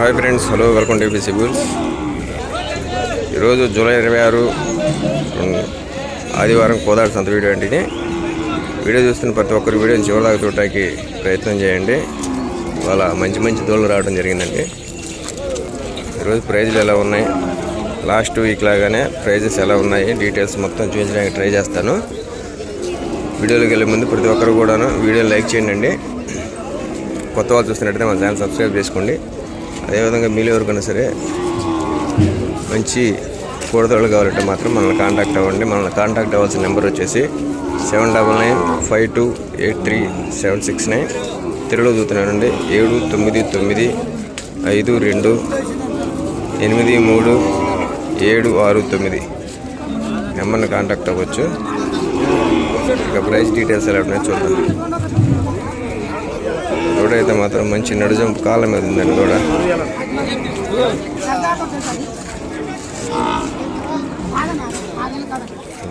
Hi friends, hello, welcome to ABC bulls. ఈరోజు July 26 ఆదివారం కోదాడ సంత వీడియో అండి. ఇది వీడియో చూస్తున్న ప్రతి ఒక్కరు వీడియోని చివరిదాకా చూడటానికి ప్రయత్నం చేయండి. ఇవాళ మంచి మంచి దూడలు రావడం జరిగిందండి. ఈరోజు ప్రైజులు ఎలా ఉన్నాయి, లాస్ట్ వీక్ లాగానే ప్రైజెస్ ఎలా ఉన్నాయి, డీటెయిల్స్ మొత్తం చూపించడానికి ట్రై చేస్తాను. వీడియోలోకి వెళ్ళే ముందు ప్రతి ఒక్కరు కూడాను వీడియోని లైక్ చేయండి. కొత్త వాళ్ళు చూస్తున్నట్టయితే మన ఛానల్ సబ్స్క్రైబ్ చేసుకోండి. అదేవిధంగా మీలో ఎవరికైనా సరే మంచి కూడదోళ్ళు కావాలంటే మాత్రం మనల్ని కాంటాక్ట్ అవ్వండి. మనల్ని కాంటాక్ట్ అవ్వాల్సిన నెంబర్ వచ్చేసి 7995283769. తెలుగులో చూస్తున్నానండి. 79952838769 నెంబర్ని కాంటాక్ట్ అవ్వచ్చు. ఇక ప్రైస్ డీటెయిల్స్ ఎలా ఉన్నాయో చూద్దాం. దూడైతే మాత్రం మంచి నడుజంపు కాళ్ళ మీద ఉందండి.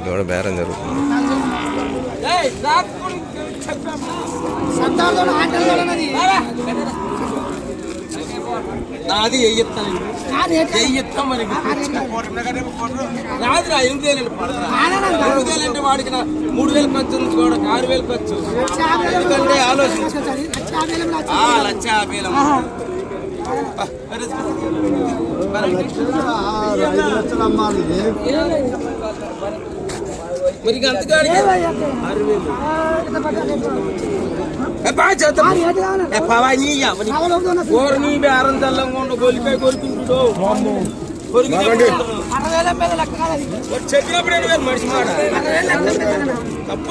దూడ బేరం జరుగుతుంది. నాది రాదురా 8,000 అంటే వాడికి 3,000 ఖర్చు ఉంది కూడా 6,000 ఖర్చు. ఎందుకంటే ఆలోచించు మరి అంతగానే బేరం తెల్లంగా ఉండు. గొలిపై కొరికించుడు చెప్పినప్పుడు మనిషి మాట తప్పు.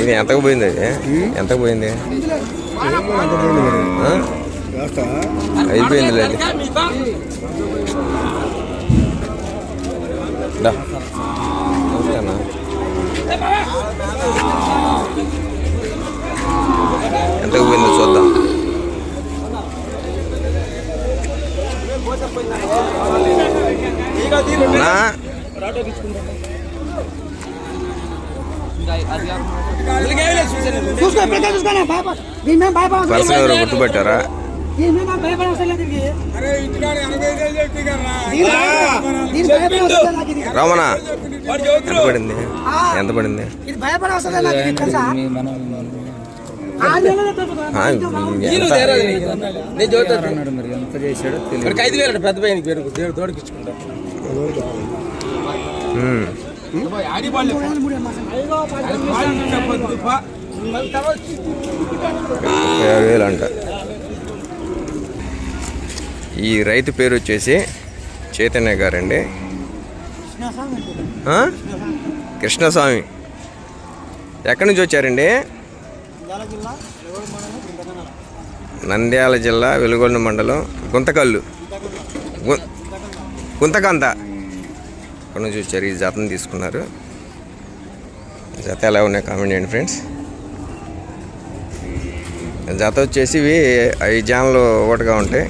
ఇది ఎంతకు పోయింది? అది ఎంతకు పోయింది? అయిపోయింది లేదు. ఎంతకు పోయిందో చూద్దాం. పర్సన్ ఎవరో గుర్తుపెట్టారా? రామనా ఎంత పడింది? ఎంత పడింది? పెద్ద తోడికిచ్చుకుంటా. అంట. ఈ రైతు పేరు వచ్చేసి చైతన్య గారండి. కృష్ణస్వామి. ఎక్కడి నుంచి వచ్చారండి? నంద్యాల జిల్లా వెలుగొండ మండలం గుంతకంత అక్కడ నుంచి వచ్చారు. ఈ జతను తీసుకున్నారు. జత ఎలా ఉన్నాయి కామెంట్ చేయండి ఫ్రెండ్స్. జత వచ్చేసి ఇవి 5 జాన్లు ఒకటిగా ఉంటాయి.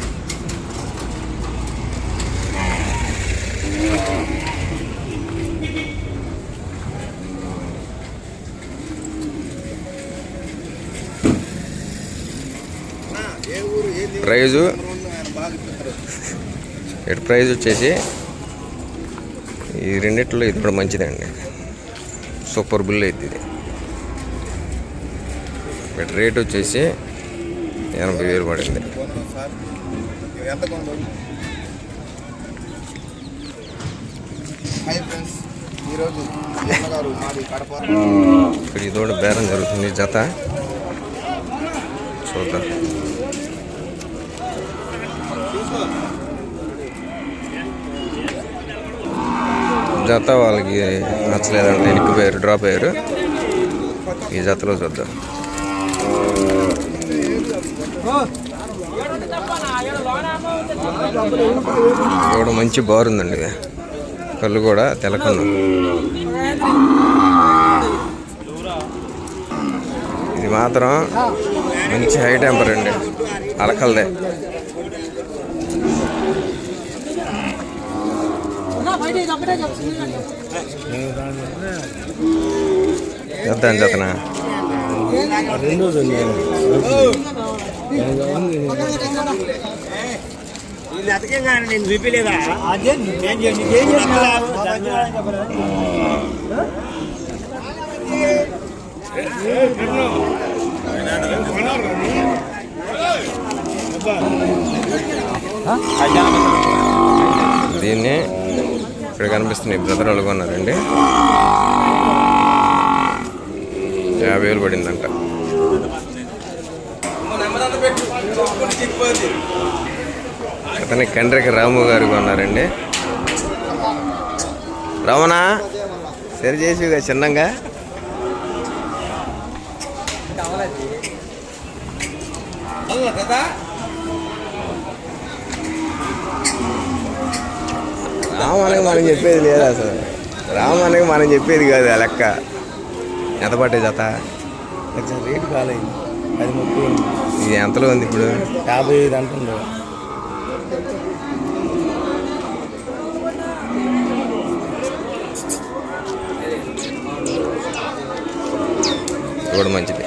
ప్రైజ్ వచ్చేసి ఈ రెండిట్లో ఇది కూడా మంచిదండి. సూపర్ బుల్ అయితే ఇది. రేట్ వచ్చేసి 80,000 పడింది. ఇక్కడ ఇదోడ బేరం జరుగుతుంది. జత చూద్దాం. జత వాళ్ళకి నచ్చలేదంటే వెనక్కిపోయారు, డ్రాప్ అయ్యారు. ఈ జతలో చూద్దాం. ఇక్కడ మంచి బార్ ఉందండి. కళ్ళు కూడా తెలకన్నా. ఇది మాత్రం మంచి హై టెంపర్ అండి. అలకల్దే. ఎంత అని జతనా? నేను చూపిలేదా దీన్ని ఇక్కడ కనిపిస్తున్నాయి బ్రదర్ వాళ్ళు కొన్నారండి. 50,000 పడిందంట. అతని కండ్రికి రాము గారు కొన్నారండి. రామనా సరి చేసి చిన్నంగా రామానికి మనం చెప్పేది లేదా అసలు? రామానికి మనం చెప్పేది కాదు ఆ లెక్క. ఎంత పట్టే జత? రేటు కాలేదు. అది 30. ఇది ఎంతలో ఉంది ఇప్పుడు? 55 అంటుండ్రు. కూడా మంచిది.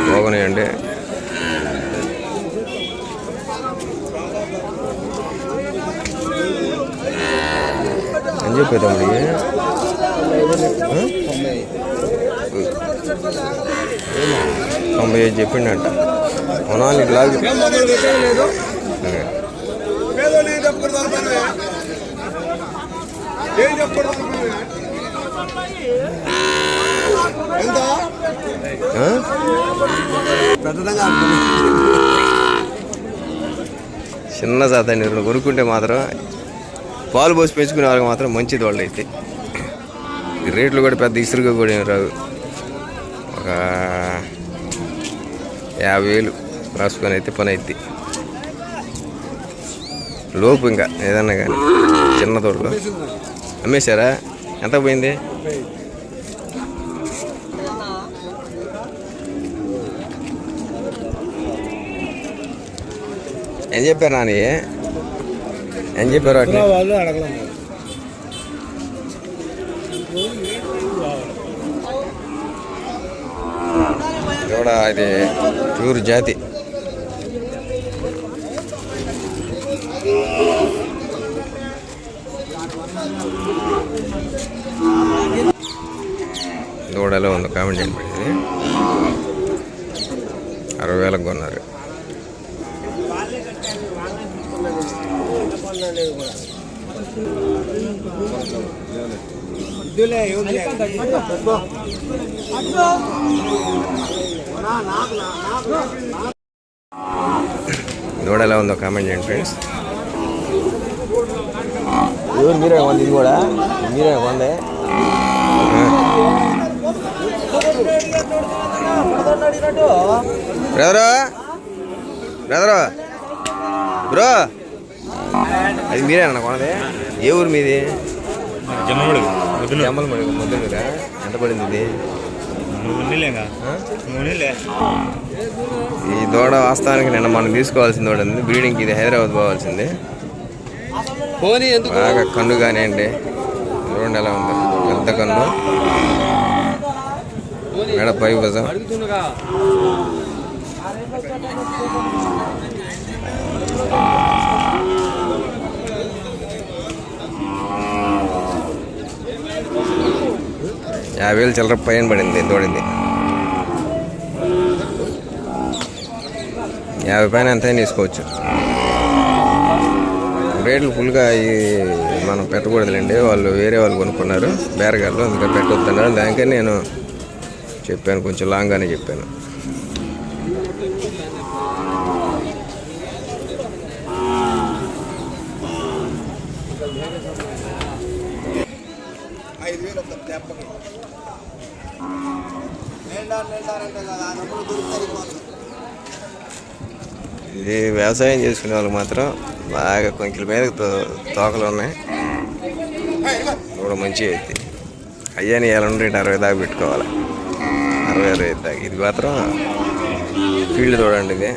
బాగున్నాయండి. అని చెప్పేదాం 95 చెప్పిండంట. అవునా నీకు లాగు చిన్న జాత అండి. కొనుక్కుంటే మాత్రం పాలు పోసి పెంచుకునే వాళ్ళకి మాత్రం మంచిది. వాళ్ళు అయితే రేట్లు కూడా పెద్ద ఇసురుగా కూడా ఏం రాదు. ఒక 50,000 రాసుకొని అయితే పని అవుద్ది లోపు. ఇంకా ఏదన్నా కానీ చిన్న తోటలో అమ్మేశారా? ఎంత పోయింది? ఏం చెప్పారు నాని? ఏం చెప్పారు? అట్లా కూడా ఇది ప్యూర్ జాతి. దూడలో ఉంది. కామెంట్ చేయండి. 60,000 కొన్నారు. దూడ ఎలా ఉందో కామెంట్ చేయండి ఫ్రెండ్స్. ఎవరు మీరే కొంది? ఇది కూడా మీరే కొందే. బ్రదరు బ్రదరు బ్రో అది మీరేనా కొనది? ఏ ఊరు మీది? జమ్మలమడుగు ముద్దుగా. ఎంత పడింది ఇది? ఈ దూడ వాస్తవానికి నిన్న మనం తీసుకోవాల్సిన దూడ ఉంది. బ్రీడింగ్కి ఇది హైదరాబాద్ పోవాల్సింది. బాగా కన్ను కానివ్వండి. చూడండి ఎలా ఉందో. పెద్ద కన్ను, మేడ పై భుజం. యాభై వేలు చిల్లర పైన పడింది దూడింది. 50 పైన ఎంతైనా తీసుకోవచ్చు. రేట్లు ఫుల్గా మనం పెట్టకూడదులేండి. వాళ్ళు వేరే వాళ్ళు కొనుక్కున్నారు బేరగాళ్ళు, అందుకే పెట్టొద్దన్నారు. దానికని నేను చెప్పాను, కొంచెం లాంగ్గానే చెప్పాను. ఇది వ్యవసాయం చేసుకునే వాళ్ళకి మాత్రం బాగా కొంచెం మీద తోకలు ఉన్నాయి. కూడా మంచిగా అవుతాయి. అయ్యాని ఎలా రేటు 60 దాకా పెట్టుకోవాలి. 60 దాకా. ఇది మాత్రం ఫీల్డ్ చూడండి. ఇది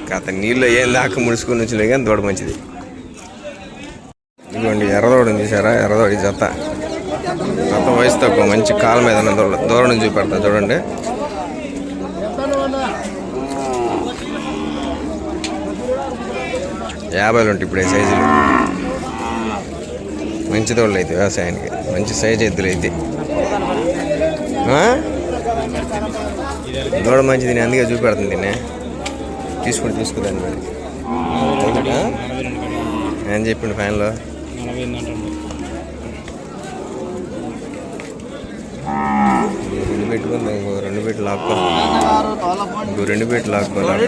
కాత నీళ్ళు ఏం దాకా ముడుచుకుని వచ్చినా కానీ దూడ మంచిది. ఇదిగోండి ఎర్రదోడు చూసారా? ఎర్రదోడి జత వయసు తక్కువ, మంచి కాలం మీద దూరం నుంచి చూపెడతా చూడండి. యాభైలు ఉంటాయి ఇప్పుడు సైజులు. మంచి దోళ్ళు అయితే వ్యవసాయానికి మంచి సైజు ఎద్దులు అయితే. దూడ మంచిది, నేను అందుకే చూపెడుతుంది. దీన్ని తీసుకుందాన్ని మరి ఏం చెప్పిండు ఫైన్లో? 2 పెట్టుకుంది. 2 పెట్టి లాక్కో, 2 పెట్టి లాక్కోవాలి.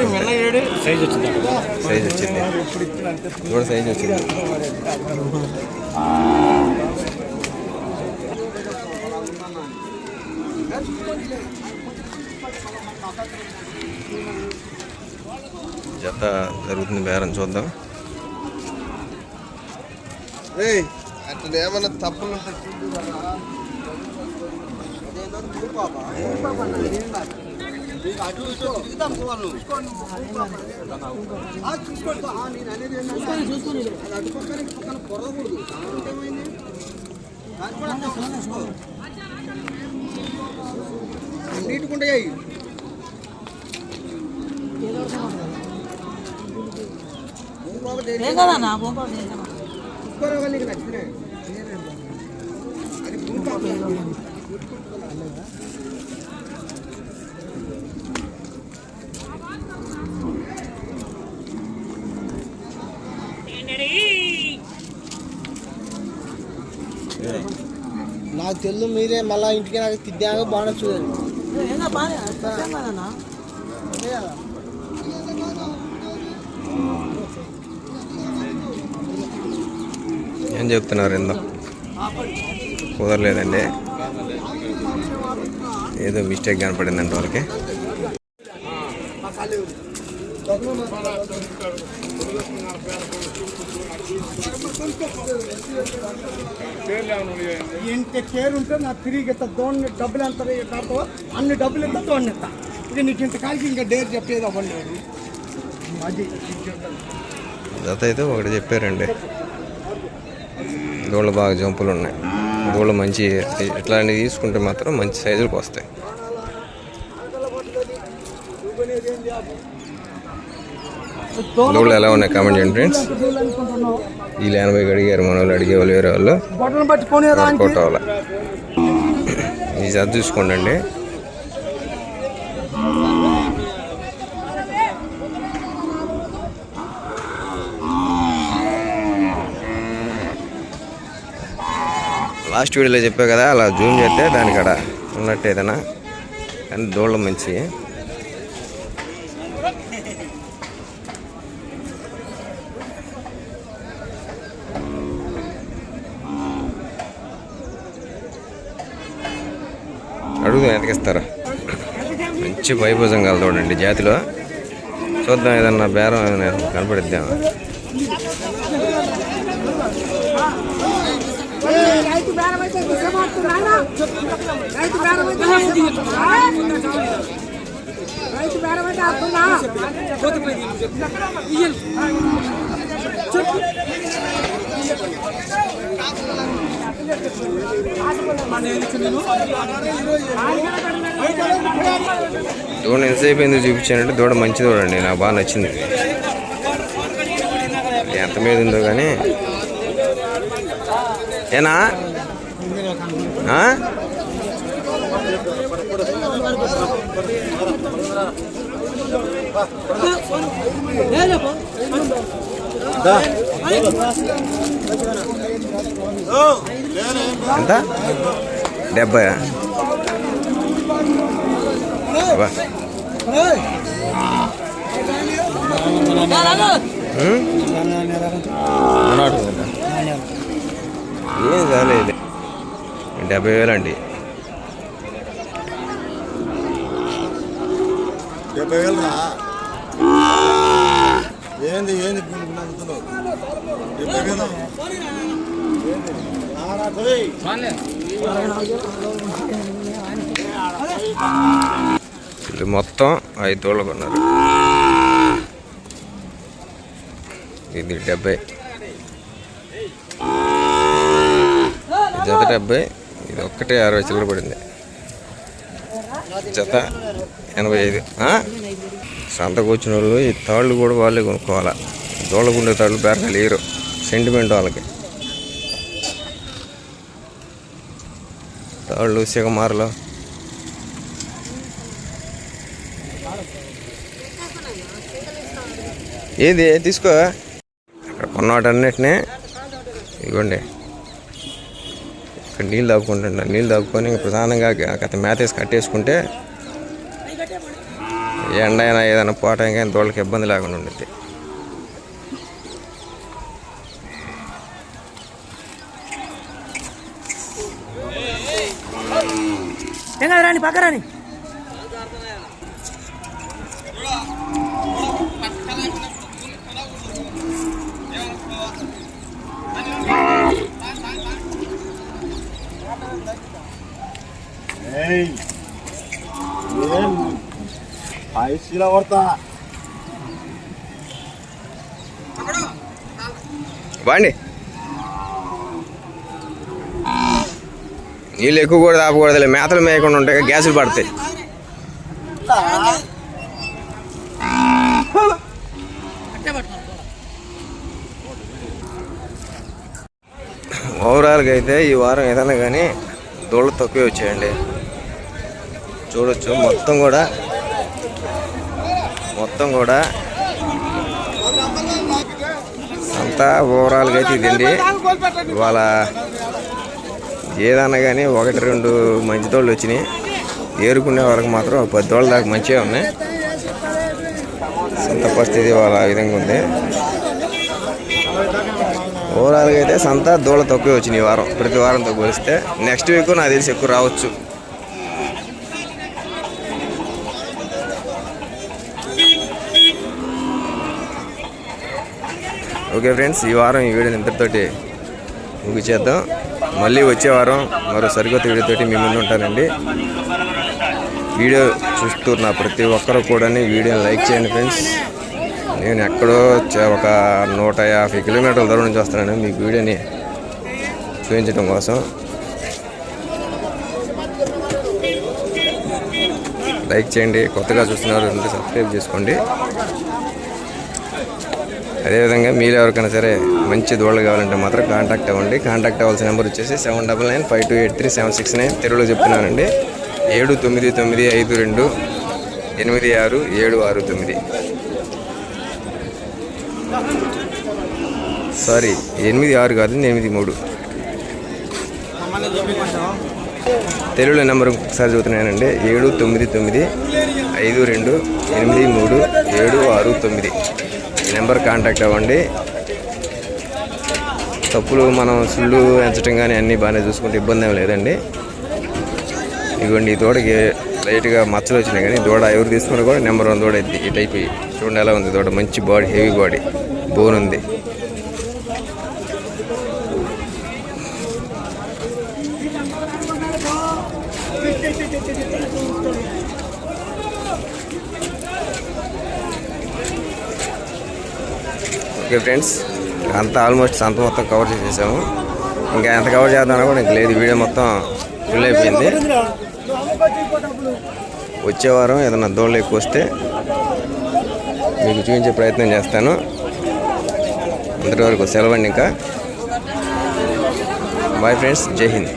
సైజ్ వచ్చింది కూడా, సైజ్ వచ్చింది. జత జరుగుతుంది, బేరం చూద్దాం. అట్లా ఏమన్నా తప్పులు నీటుకుంటాయి. నాకు తెలుసు, మీరే మళ్ళీ ఇంటికి నాకు తిద్దాక బాగా చూడాలి. ఏం చెప్తున్నారు? ఏందో కుదరలేదండి, ఏదో మిస్టేక్ కనపడిందండి వాళ్ళకి. ఇంత కేర్ ఉంటే నాకు తిరిగి దోణి డబ్బులు ఎంత అన్ని డబ్బులు ఎంత తోడిస్తా. ఇక నీకు ఇంత కాలికి ఇంకా డేర్ చెప్పేది అవ్వలేదు. అది జత అయితే ఒకటి చెప్పారండి. దూళ్ళు బాగా జంపులు ఉన్నాయి. దూళ్ళు మంచి ఇట్లాంటివి తీసుకుంటే మాత్రం మంచి సైజులకు వస్తాయి. దూళ్ళు ఎలా ఉన్నాయి కామెంట్ చేయండి ఫ్రెండ్స్. వీళ్ళు 80 అడిగారు, మన వాళ్ళు అడిగే వాళ్ళు, వేరే వాళ్ళు వర్కౌట్ అవ్వాలి. ఈ జత చూసుకోండి అండి. లాస్ట్ వీడియోలో చెప్పా కదా, అలా జూమ్ చేస్తే దానికాడ ఉన్నట్టు ఏదైనా, కానీ దూళ్ళు మంచి. అడుగు ఎతికిస్తారా? మంచి వైభోజం కలదోడండి జాతిలో. చూద్దాం ఏదన్నా బేరం ఏమైనా కనపడిద్దాం. దూడ ఎంతసేపు ఎందుకు చూపించానంటే, దూడ మంచి దూడండి, నాకు బాగా నచ్చింది. ఎంత మీద ఉందో కానీ. ఏనా ఎంత? 70. ఏం కాలేదు. 70,000 అండి. 70,000 ఏంది ఏంది ఇది మొత్తం 5 దూడలు కొన్నారు. ఇది 70, జత 70, ఇది ఒక్కటే 60 చిల్లర పడింది. జత 85. సంతకు వచ్చిన వాళ్ళు ఈ తాళ్ళు కూడా వాళ్ళే కొనుక్కోవాలా. దూడకుండే తాళ్ళు బేరకాయలు లేరు, సెంటిమెంట్ వాళ్ళకి. తాళ్ళు సిగమారలు ఏది తీసుకో. అక్కడ కొన్నవాటన్నిటినీ ఇవ్వండి. ఇక్కడ నీళ్ళు తాగుకుంటుంటా. నీళ్ళు తాగుకొని ప్రధానంగా గత మేత వేసి కట్టేసుకుంటే ఎండ అయినా ఏదైనా పోవటం కానీ దోళ్ళకి ఇబ్బంది లేకుండా ఉండేది. రాని పక్కరాని బాండి. నీళ్ళు ఎక్కువ కూడా తాపకూడదులే, మేతలు మేయకుండా ఉంటాయి, గ్యాసులు పడతాయి. ఓవరాల్గా అయితే ఈ వారం ఏదైనా కానీ దూడలు తక్కువే వచ్చాయండి. చూడొచ్చు మొత్తం కూడా అంతా ఓవరాల్గా అయితే ఇదండి. ఇవాళ ఏదన్నా కానీ 1-2 మంచి దోళ్ళు వచ్చినాయి. ఏరుకునే వాళ్ళకి మాత్రం 10 దోళ్ళ దాకా మంచిగా ఉన్నాయి. సంత పరిస్థితి ఇవాళ ఆ విధంగా ఉంది. ఓవరాల్గా అయితే సంత దూడ తక్కువ వచ్చినాయి ఈ వారం. ప్రతి వారంతో పోలిస్తే నెక్స్ట్ వీక్ నాకు తెలిసి ఎక్కువ రావచ్చు. ఓకే ఫ్రెండ్స్, ఈ వారం ఈ వీడియోని ఇంతటితోటి ముగిచేద్దాం. మళ్ళీ వచ్చే వారం మరో సరికొత్త వీడియోతోటి మీ ముందు ఉంటానండి. వీడియో చూస్తున్న ప్రతి ఒక్కరు కూడా వీడియోని లైక్ చేయండి ఫ్రెండ్స్. నేను ఎక్కడో ఒక 150 కిలోమీటర్ల దూరం నుంచి వస్తున్నాను మీకు వీడియోని చూపించడం కోసం. లైక్ చేయండి, కొత్తగా చూస్తున్నారు అంటే సబ్స్క్రైబ్ చేసుకోండి. అదేవిధంగా మీరు ఎవరికైనా సరే మంచి దూడలు కావాలంటే మాత్రం కాంటాక్ట్ అవ్వండి. కాంటాక్ట్ అవ్వాల్సిన నెంబర్ వచ్చేసి 7995283769. తెలుగులో చెప్తున్నానండి. 7995286769. సారీ 86 కాదు, 83. తెలుగులో నెంబర్ ఒకసారి చూస్తున్నానండి. 7995283769. ఈ నెంబర్ కాంటాక్ట్ అవ్వండి. తప్పులు మనం సుళ్ళు ఎంచడం కానీ అన్నీ బాగానే చూసుకుంటే ఇబ్బంది ఏం లేదండి. ఇదిగోండి, ఈ దూడకి లైట్గా మచ్చలు వచ్చినాయి కానీ దూడ ఎవరు తీసుకున్నా కూడా నెంబర్ 1 దూడ ఇది. ఈ టైప్ చూడండి ఎలా ఉంది దూడ. మంచి బాడీ, హెవీ బాడీ, బోన్ ఉంది. ఓకే ఫ్రెండ్స్, అంతా ఆల్మోస్ట్ సంత మొత్తం కవర్ చేసేసాము. ఇంకా ఎంత కవర్ చేద్దామన్నా కూడా ఇంక లేదు. వీడియో మొత్తం ఫుల్ అయిపోయింది. వచ్చే వారం ఏదైనా దూడలు ఎక్కువ వస్తే మీకు చూపించే ప్రయత్నం చేస్తాను. అంతటి వరకు సెలవండి. ఇంకా బాయ్ ఫ్రెండ్స్, జై హింద్.